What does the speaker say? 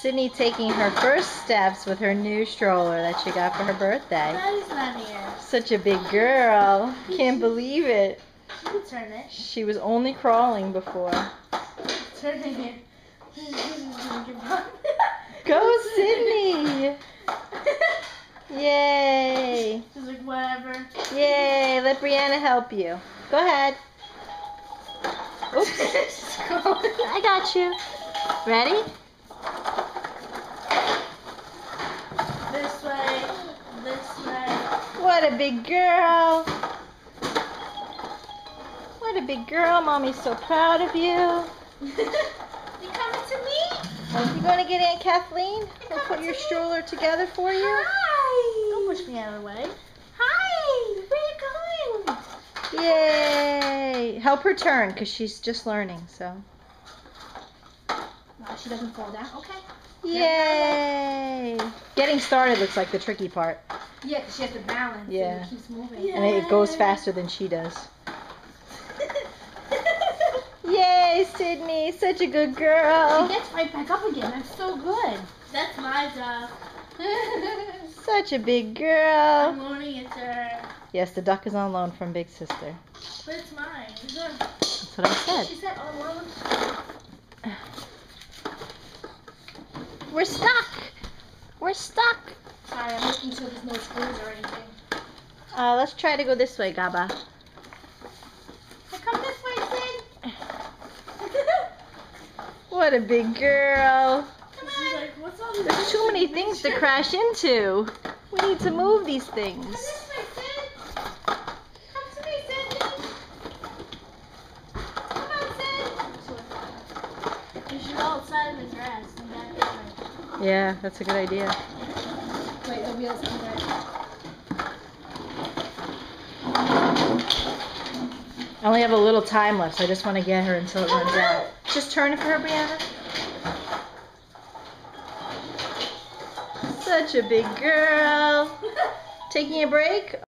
Sydney taking her first steps with her new stroller that she got for her birthday. Daddy's not here. Such a big girl. Can't believe it. You can turn it. She was only crawling before. Turn it here. Go, Sydney! Yay! She's like, whatever. Yay! Let Brianna help you. Go ahead. Oops. I got you. Ready? This way. This way. What a big girl. What a big girl. Mommy's so proud of you. You coming to me? You going to get Aunt Kathleen? We'll put your stroller together for you. Hi. Don't push me out of the way. Hi. Where are you going? Yay! Help her turn because she's just learning, so. No, she doesn't fall down. Okay. Yay! Getting started looks like the tricky part. Yeah, because she has to balance. Yeah. And it keeps moving. And it goes faster than she does. Yay, Sydney! Such a good girl. She gets right back up again. That's so good. That's my job. Such a big girl. I'm loaning it to her. Yes, the duck is on loan from Big Sister. But it's mine. That's what I said. She said on loan. We're stuck. We're stuck. Sorry, I'm making sure there's no screws or anything. Let's try to go this way, Gaba. So come this way, Sid. What a big girl. Come on. Like, what's all these There's too many things to crash into. We need to move these things. Come this way, Sid. Come to me, Sid. Come on, Sid. You should go outside in the grass. And back this way. Yeah, that's a good idea. Wait, the wheels on there. I only have a little time left, so I just want to get her until it runs out. Just turn it for her, Brianna. Such a big girl. Taking a break?